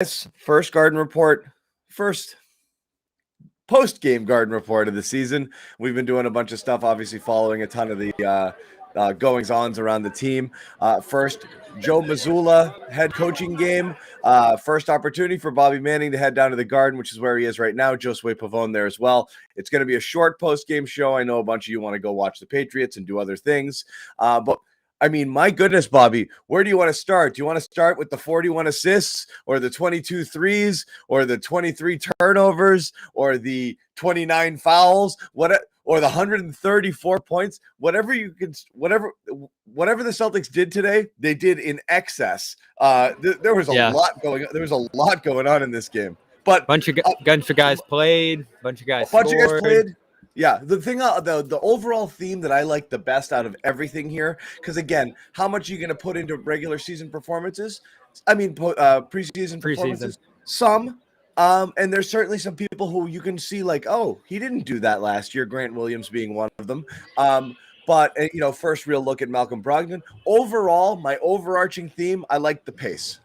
First Garden Report, first post-game Garden Report of the season. We've been doing a bunch of stuff, obviously following a ton of the goings-ons around the team. First, Joe Mazzulla head coaching game. First opportunity for Bobby Manning to head down to the Garden, which is where he is right now. Josue Pavon there as well. It's going to be a short post-game show. I know a bunch of you want to go watch the Patriots and do other things, but I mean, my goodness, Bobby, where do you want to start? Do you want to start with the 41 assists or the 22 threes or the 23 turnovers or the 29 fouls, or the 134 points? Whatever the Celtics did today, they did in excess. There was a lot going on. There was a lot going on in this game. But bunch of guys played, bunch of guys scored. Yeah, the thing, the overall theme that I like the best out of everything here, because again, how much are you going to put into regular season performances? I mean, preseason performances. Some, and there's certainly some people who you can see like, oh, he didn't do that last year. Grant Williams being one of them. But first real look at Malcolm Brogdon. Overall, my overarching theme, I like the pace.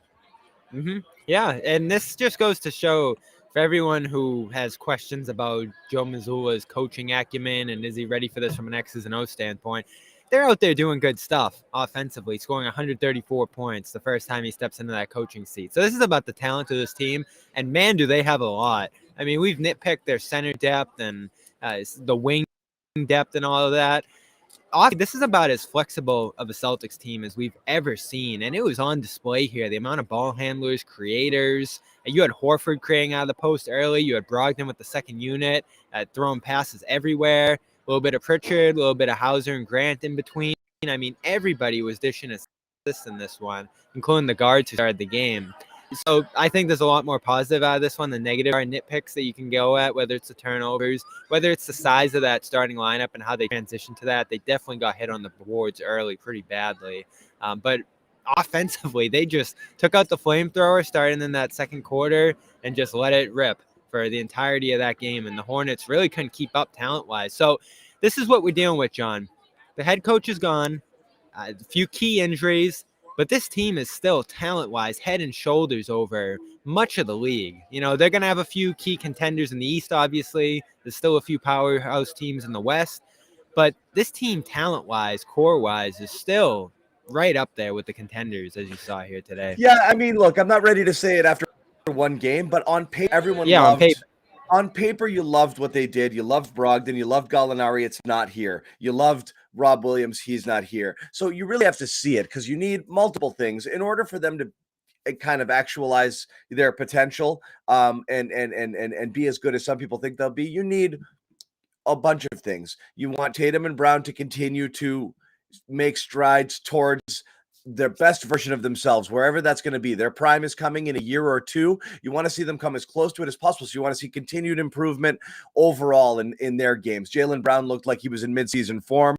Mm-hmm. Yeah, and this just goes to show, for everyone who has questions about Joe Mazzulla's coaching acumen and is he ready for this from an X's and O's standpoint, they're out there doing good stuff offensively, scoring 134 points the first time he steps into that coaching seat. So this is about the talent of this team, and man, do they have a lot. I mean, we've nitpicked their center depth and the wing depth and all of that. This is about as flexible of a Celtics team as we've ever seen, and it was on display here. The amount of ball handlers, creators. You had Horford creating out of the post early. You had Brogdon with the second unit, throwing passes everywhere. A little bit of Pritchard, a little bit of Hauser and Grant in between. I mean, everybody was dishing assists in this one, including the guards who started the game. So I think there's a lot more positive out of this one than negative. Are nitpicks that you can go at, whether it's the turnovers, whether it's the size of that starting lineup and how they transition to that. They definitely got hit on the boards early pretty badly. But offensively, they just took out the flamethrower starting in that second quarter and just let it rip for the entirety of that game. And the Hornets really couldn't keep up talent-wise. So this is what we're dealing with, John. The head coach is gone. A few key injuries. But this team is still talent-wise head and shoulders over much of the league. They're going to have a few key contenders in the East, obviously. There's still a few powerhouse teams in the West. But this team, talent-wise, core-wise, is still right up there with the contenders, as you saw here today. Yeah, I mean, look, I'm not ready to say it after one game, but on paper, everyone loved. On paper, you loved what they did. You loved Brogdon. You loved Gallinari. It's not here. You loved Rob Williams. He's not here. So you really have to see it because you need multiple things in order for them to kind of actualize their potential and be as good as some people think they'll be. You need a bunch of things. You want Tatum and Brown to continue to make strides towards their best version of themselves, wherever that's going to be. Their prime is coming in a year or two. You want to see them come as close to it as possible. So you want to see continued improvement overall in their games. Jaylen Brown looked like he was in midseason form.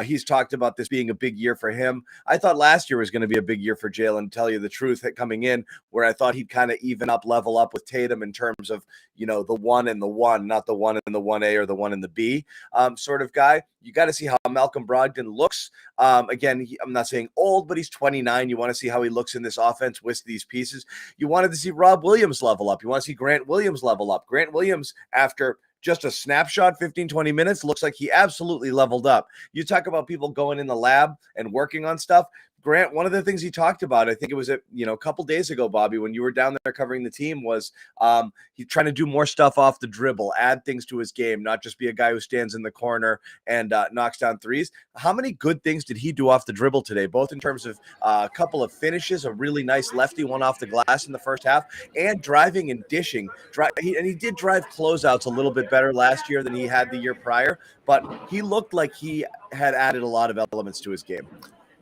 He's talked about this being a big year for him. I thought last year was going to be a big year for Jaylen, tell you the truth, coming in, where I thought he'd kind of level up with Tatum in terms of, the 1 and the 1, not the 1 and the 1A or the 1 and the B sort of guy. You got to see how Malcolm Brogdon looks. Again, I'm not saying old, but he's 29. You want to see how he looks in this offense with these pieces. You wanted to see Rob Williams level up. You want to see Grant Williams level up. Grant Williams, after just a snapshot, 15, 20 minutes, looks like he absolutely leveled up. You talk about people going in the lab and working on stuff. Grant, one of the things he talked about, I think it was a couple days ago, Bobby, when you were down there covering the team, was he's trying to do more stuff off the dribble, add things to his game, not just be a guy who stands in the corner and knocks down threes. How many good things did he do off the dribble today, both in terms of a couple of finishes, a really nice lefty one off the glass in the first half, and driving and dishing. He did drive closeouts a little bit better last year than he had the year prior, but he looked like he had added a lot of elements to his game.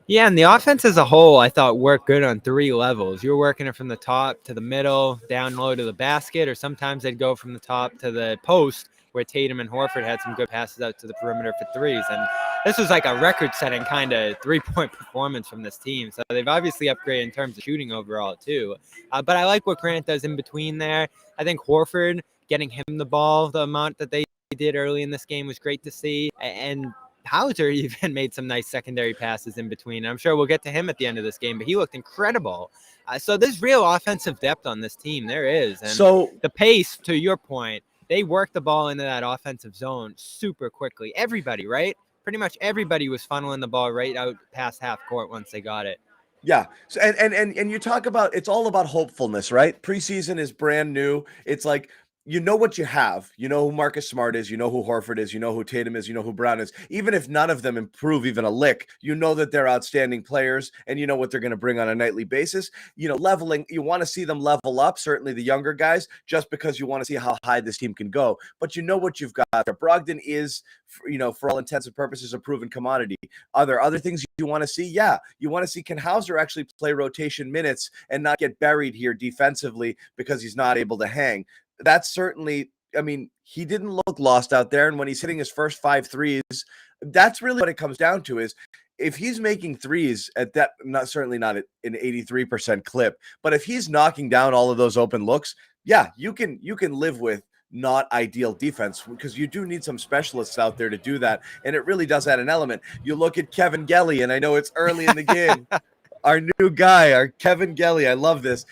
Yeah, and the offense as a whole, I thought, worked good on 3 levels. You were working it from the top to the middle, down low to the basket, or sometimes they'd go from the top to the post, where Tatum and Horford had some good passes out to the perimeter for threes. And this was like a record-setting kind of three-point performance from this team. So they've obviously upgraded in terms of shooting overall, too. But I like what Grant does in between there. I think Horford, getting him the ball, the amount that they did early in this game was great to see. And Hauser even made some nice secondary passes in between. I'm sure we'll get to him at the end of this game, but he looked incredible. So there's real offensive depth on this team. There is. And so the pace, to your point, they worked the ball into that offensive zone super quickly. Everybody, right? Pretty much everybody was funneling the ball right out past half court once they got it. Yeah. So, and you talk about, it's all about hopefulness, right? Preseason is brand new. It's like, you know what you have. You know who Marcus Smart is. You know who Horford is. You know who Tatum is. You know who Brown is. Even if none of them improve even a lick, you know that they're outstanding players and you know what they're going to bring on a nightly basis. You know, leveling, you want to see them level up, certainly the younger guys, just because you want to see how high this team can go. But you know what you've got there. Brogdon is, you know, for all intents and purposes, a proven commodity. Are there other things you want to see? Yeah. You want to see, can Hauser actually play rotation minutes and not get buried here defensively because he's not able to hang? That's certainly, I mean, he didn't look lost out there. And when he's hitting his first 5 threes, that's really what it comes down to is if he's making threes at that, certainly not at an 83% clip, but if he's knocking down all of those open looks, yeah, you can live with not ideal defense because you do need some specialists out there to do that. And it really does add an element. You look at Kevin Gelly, and I know it's early in the game. Our new guy, our Kevin Gelly. I love this.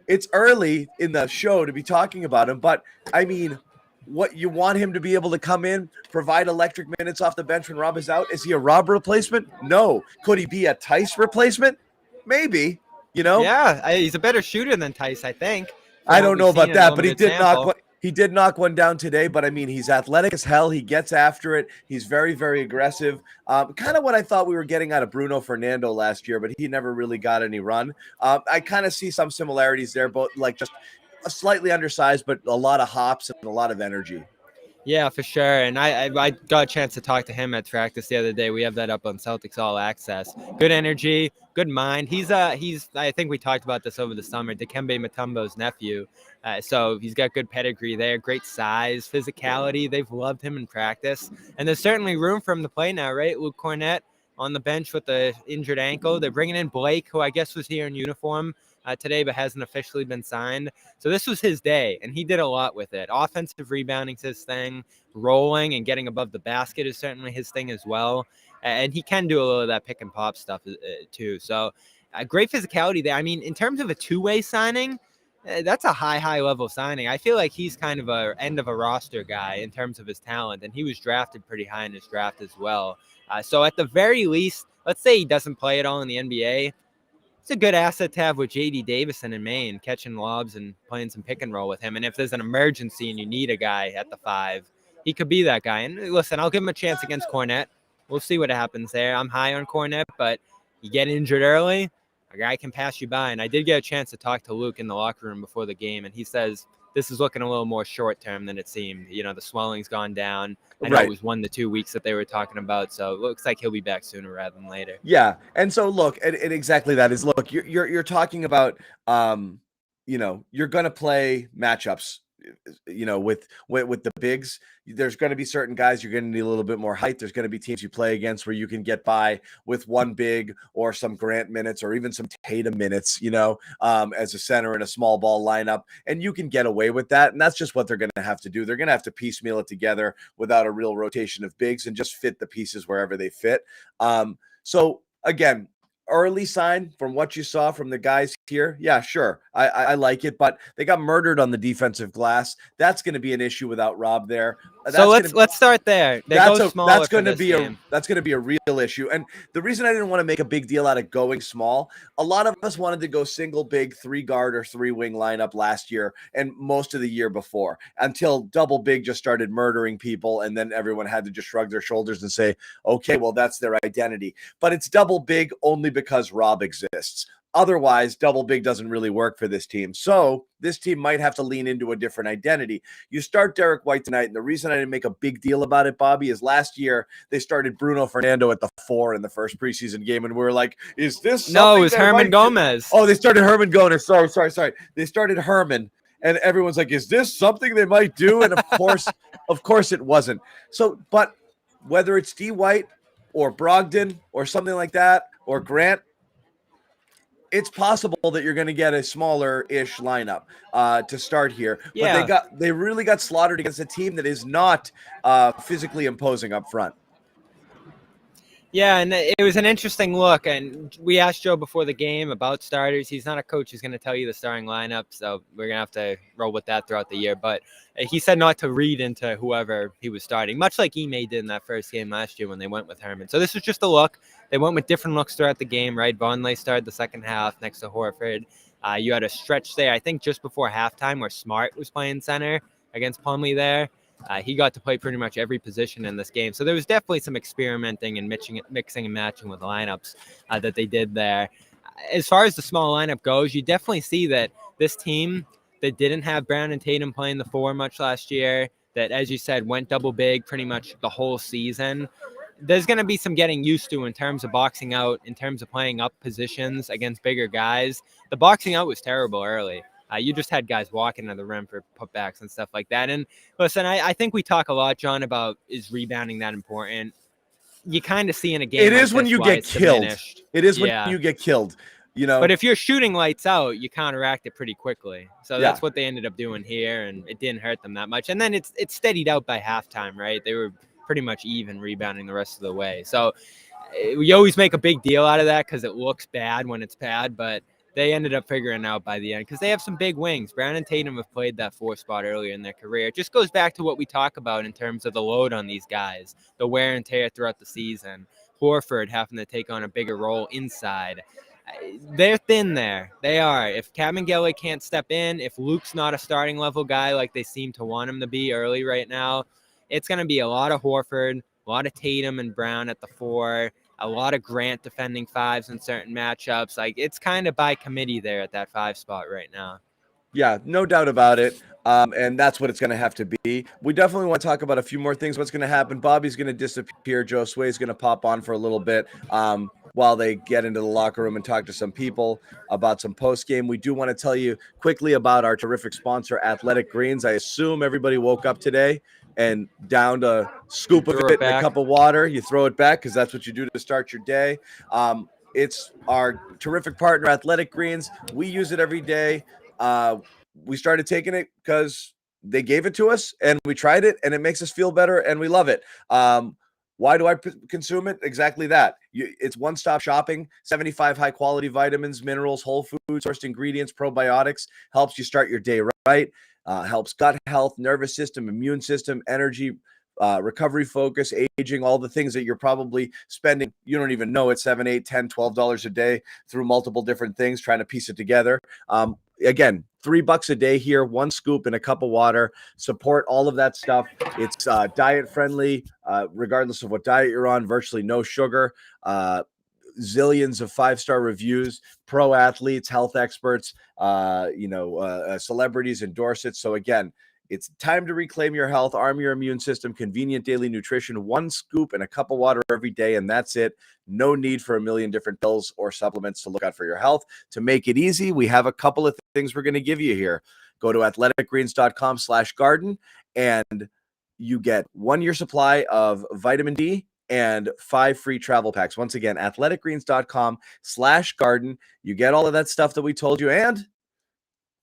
It's early in the show to be talking about him, but I mean, what you want him to be able to come in, provide electric minutes off the bench when Rob is out. Is he a Rob replacement? No. Could he be a Tice replacement? Maybe, you know? Yeah, he's a better shooter than Tice, I think. I don't know about that, but he did knock one down today, but I mean, he's athletic as hell. He gets after it. He's very, very aggressive. Kind of what I thought we were getting out of Bruno Fernando last year, but he never really got any run. I kind of see some similarities there, both like just a slightly undersized, but a lot of hops and a lot of energy. Yeah, for sure. And I got a chance to talk to him at practice the other day. We have that up on Celtics All Access. Good energy, good mind. He's I think we talked about this over the summer, Dikembe Mutombo's nephew. So he's got good pedigree there, great size, physicality. They've loved him in practice. And there's certainly room for him to play now, right? Luke Cornett on the bench with the injured ankle. They're bringing in Blake, who I guess was here in uniform today, but hasn't officially been signed. So this was his day, and he did a lot with it. Offensive rebounding's his thing. Rolling and getting above the basket is certainly his thing as well. And he can do a little of that pick and pop stuff too. So great physicality there. I mean, in terms of a two-way signing, that's a high level signing. I feel like he's kind of a end of a roster guy in terms of his talent, and he was drafted pretty high in his draft as well. So at the very least, let's say he doesn't play at all in the NBA. It's a good asset to have with J.D. Davison in Maine, catching lobs and playing some pick and roll with him. And if there's an emergency and you need a guy at the 5, he could be that guy. And listen, I'll give him a chance against Cornett. We'll see what happens there. I'm high on Cornett, but you get injured early, a guy can pass you by. And I did get a chance to talk to Luke in the locker room before the game, and he says this is looking a little more short-term than it seemed. You know, the swelling's gone down. I know it was 1 to 2 weeks that they were talking about, so it looks like he'll be back sooner rather than later. Yeah, and so look, and exactly that is, look, you're talking about, you know, you're going to play matchups, you know, with the bigs. There's going to be certain guys you're going to need a little bit more height. There's going to be teams you play against where you can get by with one big or some Grant minutes or even some Tatum minutes, you know, as a center in a small ball lineup, and you can get away with that. And that's just what they're going to have to do. They're going to have to piecemeal it together without a real rotation of bigs and just fit the pieces wherever they fit. So again, early sign from what you saw from the guys here. Yeah, sure. I like it, but they got murdered on the defensive glass. That's going to be an issue without Rob there. So let's start there. That's going to be a real issue. And the reason I didn't want to make a big deal out of going small, a lot of us wanted to go single big 3-guard or 3-wing lineup last year and most of the year before, until double big just started murdering people, and then everyone had to just shrug their shoulders and say, okay, well, that's their identity. But it's double big only because Rob exists. Otherwise, double big doesn't really work for this team. So this team might have to lean into a different identity. You start Derek White tonight, and the reason I didn't make a big deal about it, Bobby, is last year they started Bruno Fernando at the 4 in the first preseason game, and we were like, is this something? No, it was Herman Gomez. Oh, they started Herman Gomez. Sorry. They started Herman, and everyone's like, is this something they might do? And of course it wasn't. So, but whether it's D. White or Brogdon or something like that, or Grant, it's possible that you're going to get a smaller-ish lineup to start here. Yeah. But they really got slaughtered against a team that is not physically imposing up front. Yeah, and it was an interesting look. And we asked Joe before the game about starters. He's not a coach who's going to tell you the starting lineup, so we're going to have to roll with that throughout the year. But he said not to read into whoever he was starting, much like Ime did in that first game last year when they went with Herman. So this was just a look. They went with different looks throughout the game, right? Vonleh started the second half next to Horford. You had a stretch there, I think, just before halftime where Smart was playing center against Plumlee there. He got to play pretty much every position in this game. So there was definitely some experimenting and mixing and matching with lineups that they did there. As far as the small lineup goes, you definitely see that this team that didn't have Brown and Tatum playing the four much last year, that, as you said, went double big pretty much the whole season, there's going to be some getting used to in terms of boxing out, in terms of playing up positions against bigger guys. The boxing out was terrible early. You just had guys walking to the rim for putbacks and stuff like that. And listen, I think we talk a lot, John, about is rebounding that important. You kind of see in a game it is when you get killed. Diminished. It is when you get killed. But if you're shooting lights out, you counteract it pretty quickly. So that's what they ended up doing here, and it didn't hurt them that much. And then it's steadied out by halftime, right? They were pretty much even rebounding the rest of the way. So we always make a big deal out of that because it looks bad when it's bad, but they ended up figuring out by the end because they have some big wings. Brown and Tatum have played that four spot earlier in their career. It just goes back to what we talk about in terms of the load on these guys, the wear and tear throughout the season. Horford having to take on a bigger role inside. They're thin there. They are. If Kabengele can't step in, if Luke's not a starting level guy like they seem to want him to be early right now, it's going to be a lot of Horford, a lot of Tatum and Brown at the four, a lot of Grant defending fives in certain matchups. Like, it's kind of by committee there at that five spot right now. Yeah, no doubt about it. And that's what it's going to have to be. We definitely want to talk about a few more things. What's going to happen? Bobby's going to disappear. Josue is going to pop on for a little bit while they get into the locker room and talk to some people about some post game. We do want to tell you quickly about our terrific sponsor, Athletic Greens. I assume everybody woke up today and downed a scoop of it in a cup of water. You throw it back because that's what you do to start your day. It's our terrific partner, Athletic Greens. We use it every day. We started taking it because they gave it to us and we tried it and it makes us feel better and we love it. Why do I consume it? Exactly that. It's one-stop shopping, 75 high-quality vitamins, minerals, whole food sourced ingredients, probiotics, helps you start your day right, helps gut health, nervous system, immune system, energy, recovery focus, aging, all the things that you're probably spending, you don't even know it, $7, $8, $10, $12 a day through multiple different things, trying to piece it together. Again, $3 a day here, one scoop in a cup of water. Support all of that stuff. It's diet friendly, regardless of what diet you're on, virtually no sugar, zillions of 5-star reviews, pro athletes, health experts, celebrities endorse it. So again, it's time to reclaim your health, arm your immune system, convenient daily nutrition, one scoop and a cup of water every day, and that's it. No need for a million different pills or supplements to look out for your health. To make it easy, we have a couple of things we're going to give you here. Go to athleticgreens.com/garden, and you get 1 year supply of vitamin D and 5 free travel packs. Once again, athleticgreens.com/garden. You get all of that stuff that we told you, and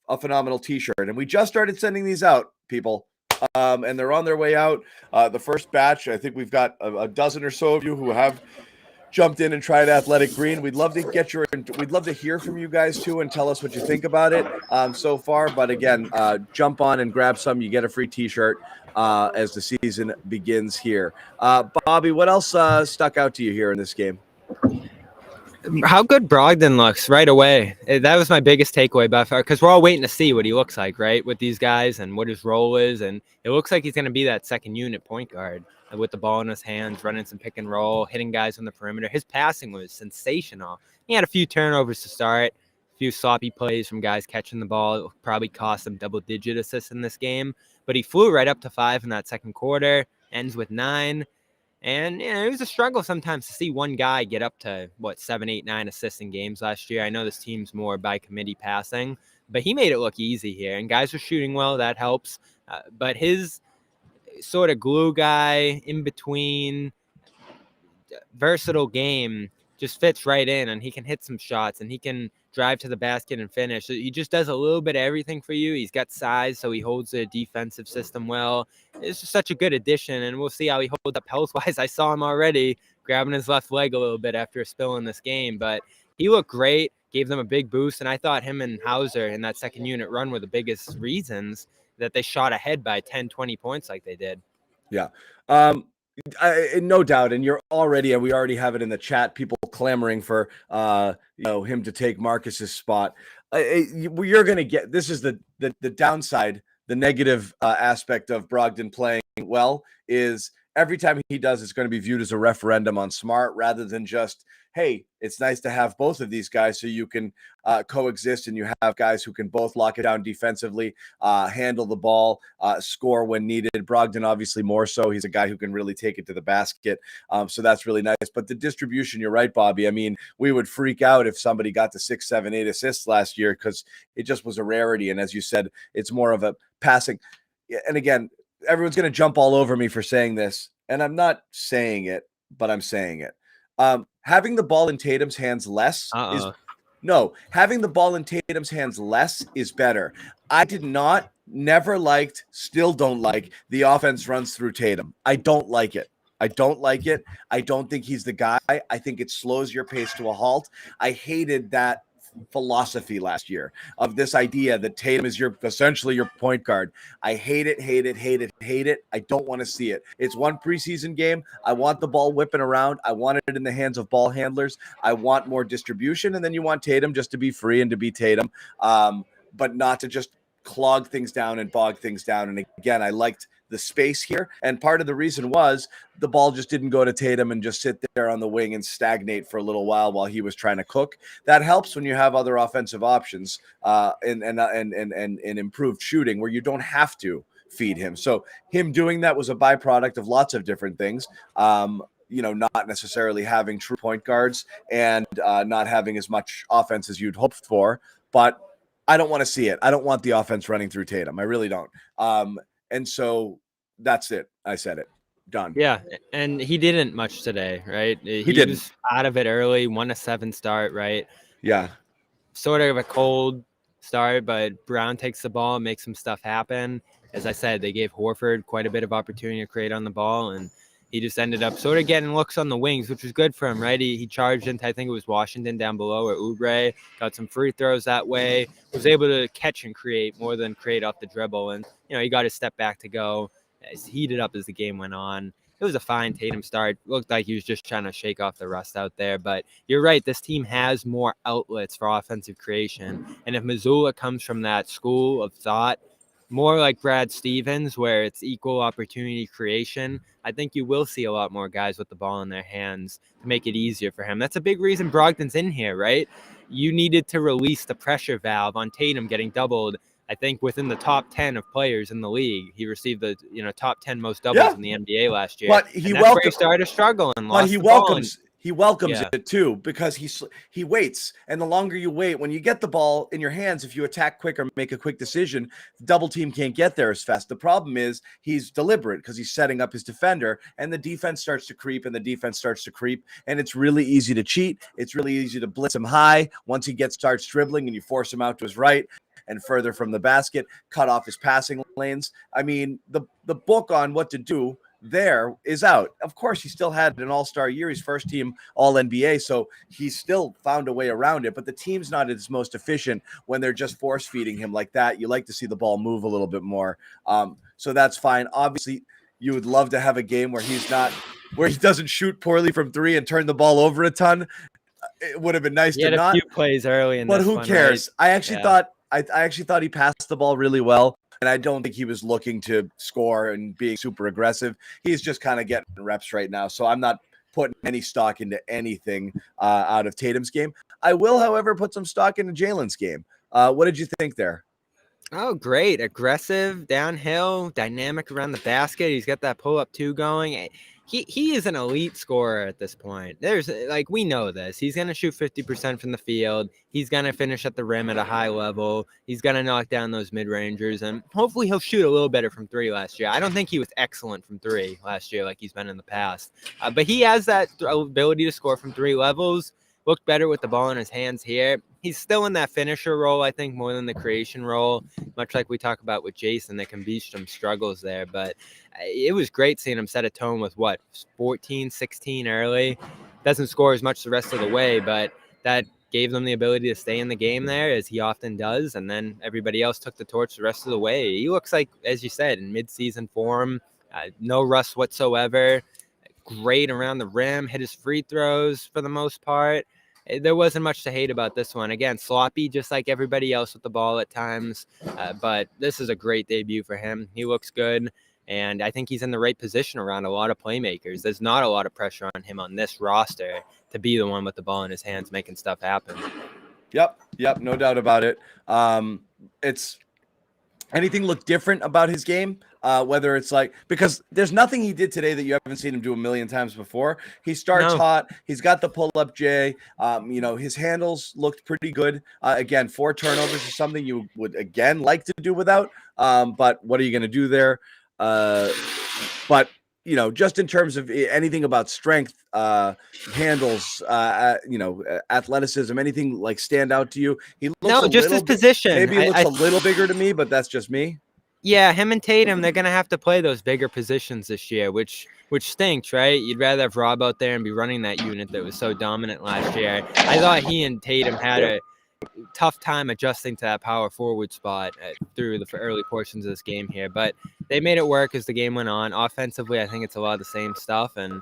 a phenomenal t-shirt. And we just started sending these out, people, and they're on their way out. The first batch, I think we've got a dozen or so of you who have jumped in and tried Athletic Green. We'd love to hear from you guys too and tell us what you think about it so far. But again, jump on and grab some. You get a free t-shirt as the season begins here. Bobby, what else stuck out to you here in this game? How good Brogdon looks right away. That was my biggest takeaway by far, because we're all waiting to see what he looks like, right, with these guys and what his role is. And it looks like he's going to be that second unit point guard with the ball in his hands, running some pick and roll, hitting guys on the perimeter. His passing was sensational. He had a few turnovers to start, a few sloppy plays from guys catching the ball. It probably cost him double-digit assists in this game. But he flew right up to 5 in that second quarter, ends with 9. And it was a struggle sometimes to see one guy get up to 7, 8, 9 assists in games last year. I know this team's more by committee passing, but he made it look easy here. And guys are shooting well, that helps. But his sort of glue guy in between versatile game just fits right in, and he can hit some shots, and he can drive to the basket and finish. So he just does a little bit of everything for you. He's got size, so he holds the defensive system well. It's just such a good addition, and we'll see how he holds up health-wise. I saw him already grabbing his left leg a little bit after a spill in this game, but he looked great, gave them a big boost, and I thought him and Hauser in that second unit run were the biggest reasons that they shot ahead by 10, 20 points like they did. Yeah. No doubt. And we already have it in the chat, people clamoring for, him to take Marcus's spot. You're going to get, this is the downside, the negative aspect of Brogdon playing well is every time he does, it's going to be viewed as a referendum on Smart rather than just, hey, it's nice to have both of these guys so you can coexist and you have guys who can both lock it down defensively, handle the ball, score when needed. Brogdon, obviously, more so. He's a guy who can really take it to the basket. So that's really nice. But the distribution, you're right, Bobby. I mean, we would freak out if somebody got to 6, 7, 8 assists last year because it just was a rarity. And as you said, it's more of a passing. And again, everyone's going to jump all over me for saying this. And I'm not saying it, but I'm saying it. Having the ball in Tatum's hands less having the ball in Tatum's hands less is better. I never liked, still don't like the offense runs through Tatum. I don't like it. I don't think he's the guy. I think it slows your pace to a halt. I hated that philosophy last year of this idea that Tatum is essentially your point guard. I hate it. I don't want to see it. It's one preseason game. I want the ball whipping around. I want it in the hands of ball handlers. I want more distribution. And then you want Tatum just to be free and to be Tatum, but not to just clog things down and bog things down. And again, I liked the space here. And part of the reason was the ball just didn't go to Tatum and just sit there on the wing and stagnate for a little while he was trying to cook. That helps when you have other offensive options and improved shooting where you don't have to feed him. So him doing that was a byproduct of lots of different things. Not necessarily having true point guards and not having as much offense as you'd hoped for, but I don't want to see it. I don't want the offense running through Tatum. I really don't. And so that's it. I said it. Done. Yeah, and he didn't much today, right? He didn't. Was out of it early, 1-7 start, right? Yeah. Sort of a cold start, but Brown takes the ball and makes some stuff happen. As I said, they gave Horford quite a bit of opportunity to create on the ball, and he just ended up sort of getting looks on the wings, which was good for him, right? He charged into, I think it was Washington down below, or Oubre, got some free throws that way, was able to catch and create more than create off the dribble. And, he got his step back to go. It's heated up as the game went on. It was a fine Tatum start. Looked like he was just trying to shake off the rust out there. But you're right, this team has more outlets for offensive creation. And if Mazzulla comes from that school of thought, more like Brad Stevens, where it's equal opportunity creation, I think you will see a lot more guys with the ball in their hands to make it easier for him. That's a big reason Brogdon's in here, right? You needed to release the pressure valve on Tatum getting doubled. I think within the top 10 of players in the league, he received the top 10 most doubles in the NBA last year. But that's where he started struggling. But he welcomes it too, because he waits. And the longer you wait, when you get the ball in your hands, if you attack quick or make a quick decision, double team can't get there as fast. The problem is he's deliberate because he's setting up his defender, and the defense starts to creep, and it's really easy to cheat. It's really easy to blitz him high once he starts dribbling and you force him out to his right and further from the basket, cut off his passing lanes. I mean, the book on what to do there is out. Of course, he still had an all-star year. He's first team All-NBA, so he's still found a way around it. But the team's not its most efficient when they're just force-feeding him like that. You like to see the ball move a little bit more. So that's fine. Obviously, you would love to have a game where he doesn't shoot poorly from three and turn the ball over a ton. It would have been nice to not. He had a few plays early in but this who one, cares? Right? I actually thought he passed the ball really well. And I don't think he was looking to score and being super aggressive. He's just kind of getting reps right now. So I'm not putting any stock into anything out of Tatum's game. I will, however, put some stock into Jalen's game. What did you think there? Oh, great. Aggressive, downhill, dynamic around the basket. He's got that pull-up two going. he is an elite scorer at this point. There's like, we know this. He's going to shoot 50% from the field. He's going to finish at the rim at a high level. He's going to knock down those mid-rangers, and hopefully he'll shoot a little better from three last year. I don't think he was excellent from three last year like he's been in the past. But he has that ability to score from three levels. Looked better with the ball in his hands here. He's still in that finisher role, I think, more than the creation role, much like we talk about with Jason. There can be some struggles there, but it was great seeing him set a tone with 14, 16 early. Doesn't score as much the rest of the way, but that gave them the ability to stay in the game there, as he often does, and then everybody else took the torch the rest of the way. He looks like, as you said, in mid-season form, no rust whatsoever, great around the rim, hit his free throws for the most part. There wasn't much to hate about this one. Again, sloppy, just like everybody else with the ball at times. But this is a great debut for him. He looks good, and I think he's in the right position around a lot of playmakers. There's not a lot of pressure on him on this roster to be the one with the ball in his hands making stuff happen. Yep, no doubt about it. It's anything look different about his game? Whether it's like, because there's nothing he did today that you haven't seen him do a million times before. He starts hot. He's got the pull-up J. His handles looked pretty good. Again, 4 turnovers is something you would, again, like to do without. But what are you going to do there? But, just in terms of anything about strength, handles, athleticism, anything like stand out to you? He looks just his position. Maybe he looks a little bigger to me, but that's just me. Yeah, him and Tatum, they're going to have to play those bigger positions this year, which stinks, right? You'd rather have Rob out there and be running that unit that was so dominant last year. I thought he and Tatum had a tough time adjusting to that power forward spot through the early portions of this game here, but they made it work as the game went on. Offensively, I think it's a lot of the same stuff, and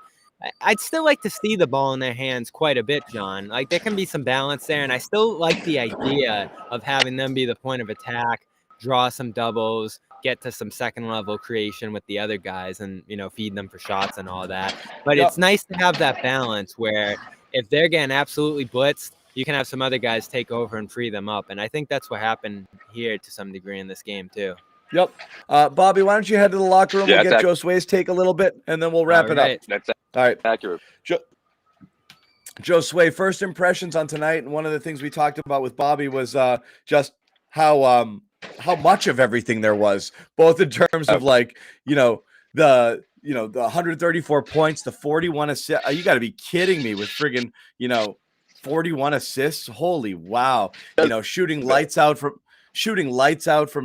I'd still like to see the ball in their hands quite a bit, John. Like, there can be some balance there, and I still like the idea of having them be the point of attack, draw some doubles, get to some second level creation with the other guys, and feed them for shots and all that. But it's nice to have that balance where if they're getting absolutely blitzed, you can have some other guys take over and free them up. And I think that's what happened here to some degree in this game too. Yep. Bobby, why don't you head to the locker room? We'll get Josue's take a little bit, and then we'll wrap it up. That's all right. Accurate. Josue, first impressions on tonight, and one of the things we talked about with Bobby was just how much of everything there was, both in terms of the 134 points, the 41 assists. You got to be kidding me with friggin' 41 assists. Holy wow! Shooting lights out from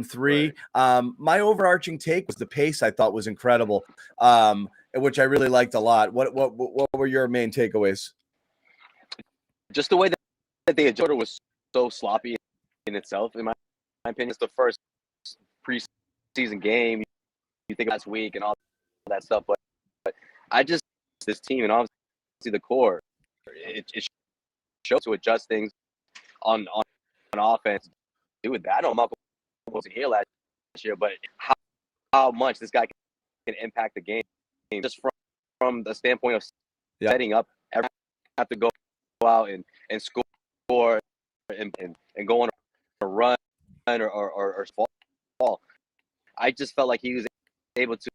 three. My overarching take was the pace. I thought was incredible, which I really liked a lot. What were your main takeaways? Just the way that the order was so sloppy in itself, in my opinion. It's the first preseason game. You think last week and all that stuff, but I just, this team and obviously the core, it shows to adjust things on offense. Do with that. I know Malcolm wasn't here last year, but how much this guy can impact the game just from the standpoint of setting up. Every have to go out and score and go on a run or fall. I just felt like he was able to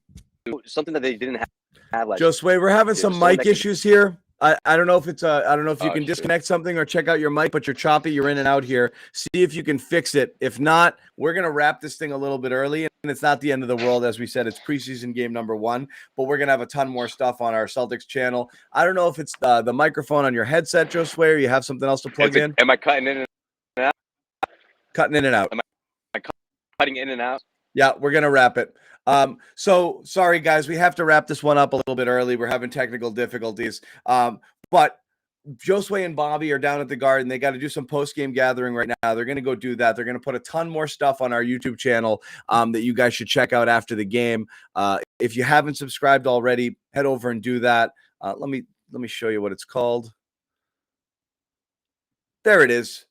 do something that they didn't have last year. Josue, we're having some mic issues here. I don't know if it's I don't know if you can disconnect something or check out your mic, but you're choppy. You're in and out here. See if you can fix it. If not, we're gonna wrap this thing a little bit early, and it's not the end of the world. As we said, it's preseason game number 1, but we're gonna have a ton more stuff on our Celtics channel. I don't know if it's the microphone on your headset, Josue, or you have something else to plug in. Am I cutting in and out? Cutting in and out. Am I cutting in and out? Yeah, we're gonna wrap it. So sorry guys, we have to wrap this one up a little bit early. We're having technical difficulties. But Josue and Bobby are down at the Garden. They got to do some post-game gathering right now. They're going to go do that. They're going to put a ton more stuff on our YouTube channel that you guys should check out after the game. If you haven't subscribed already, head over and do that. Let me show you what it's called. There it is.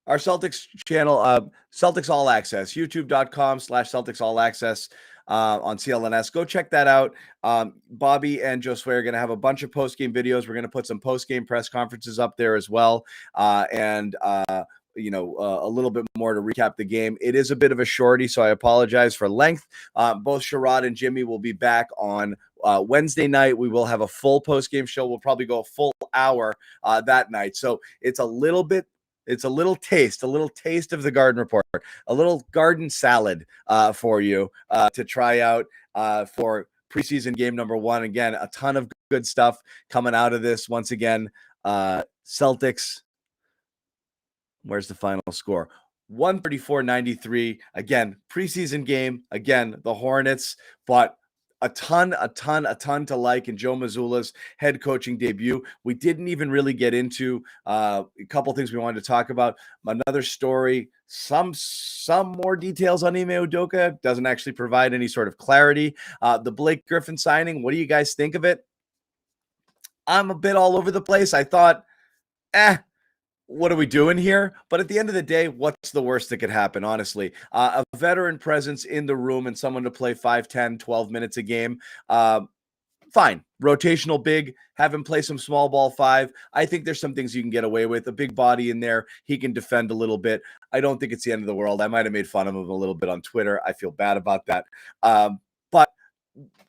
Our Celtics channel, Celtics All Access, youtube.com/Celtics All Access on CLNS. Go check that out. Bobby and Josue are going to have a bunch of post-game videos. We're going to put some post-game press conferences up there as well. And a little bit more to recap the game. It is a bit of a shorty, so I apologize for length. Both Sherrod and Jimmy will be back on Wednesday night, we will have a full post-game show. We'll probably go a full hour that night. So it's a little taste of the Garden Report, a little garden salad for you to try out for preseason game number 1. Again, a ton of good stuff coming out of this. Once again, Celtics, where's the final score? 134-93. Again, preseason game. Again, the Hornets fought a ton to like in Joe Mazzulla's head coaching debut. We didn't even really get into a couple things we wanted to talk about. Another story, some more details on Ime Udoka. Doesn't actually provide any sort of clarity. The Blake Griffin signing, what do you guys think of it? I'm a bit all over the place. I thought, what are we doing here? But at the end of the day, what's the worst that could happen, honestly? A veteran presence in the room and someone to play 5, 10, 12 minutes a game. Fine. Rotational big, have him play some small ball 5. I think there's some things you can get away with. A big body in there. He can defend a little bit. I don't think it's the end of the world. I might have made fun of him a little bit on Twitter. I feel bad about that. But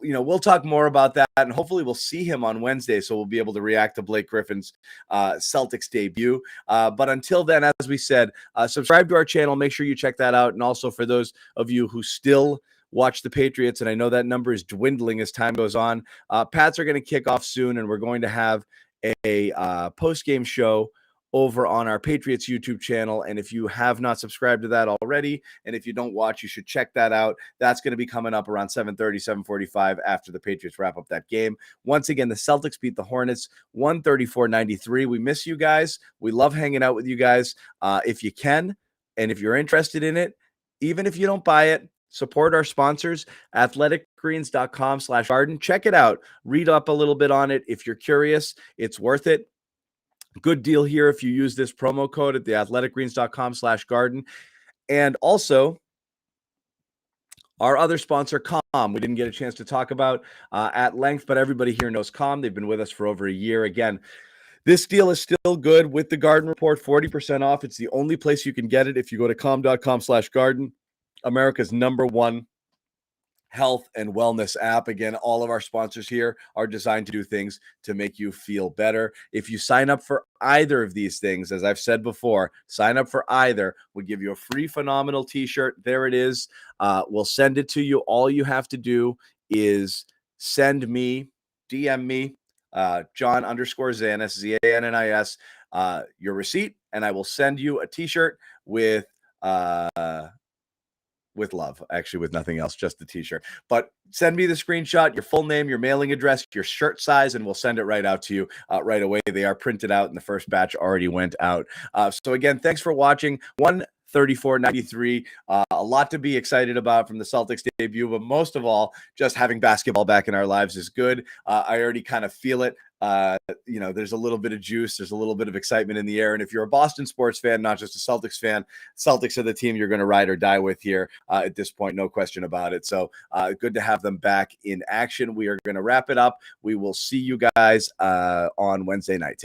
we'll talk more about that, and hopefully we'll see him on Wednesday, so we'll be able to react to Blake Griffin's Celtics debut. But until then, as we said, subscribe to our channel. Make sure you check that out. And also for those of you who still watch the Patriots, and I know that number is dwindling as time goes on, Pats are going to kick off soon, and we're going to have a post-game show over on our Patriots YouTube channel. And if you have not subscribed to that already, and if you don't watch, you should check that out. That's going to be coming up around 7:30, 7:45 after the Patriots wrap up that game. Once again, the Celtics beat the Hornets 134-93. We miss you guys. We love hanging out with you guys. If you can, and if you're interested in it, even if you don't buy it, support our sponsors, athleticgreens.com/garden. Check it out. Read up a little bit on it. If you're curious, it's worth it. Good deal here if you use this promo code at the athleticgreens.com/garden. And also our other sponsor, Calm. We didn't get a chance to talk about at length, but everybody here knows Calm. They've been with us for over a year. Again, this deal is still good with the Garden Report, 40% off. It's the only place you can get it if you go to calm.com/garden, America's #1 health and wellness app. Again, all of our sponsors here are designed to do things to make you feel better. If you sign up for either of these things, as I've said before, sign up for either. We'll give you a free Phenomenal t-shirt. There it is. We'll send it to you. All you have to do is DM me, John_Zannis, ZANNIS, your receipt, and I will send you a t-shirt with love, actually, with nothing else, just the t-shirt. But send me the screenshot, your full name, your mailing address, your shirt size, and we'll send it right out to you right away. They are printed out, and the first batch already went out. So again, thanks for watching. 134-93. A lot to be excited about from the Celtics debut, but most of all, just having basketball back in our lives is good. I already kind of feel it. There's a little bit of juice. There's a little bit of excitement in the air. And if you're a Boston sports fan, not just a Celtics fan, Celtics are the team you're going to ride or die with here at this point. No question about it. So good to have them back in action. We are going to wrap it up. We will see you guys on Wednesday night. Take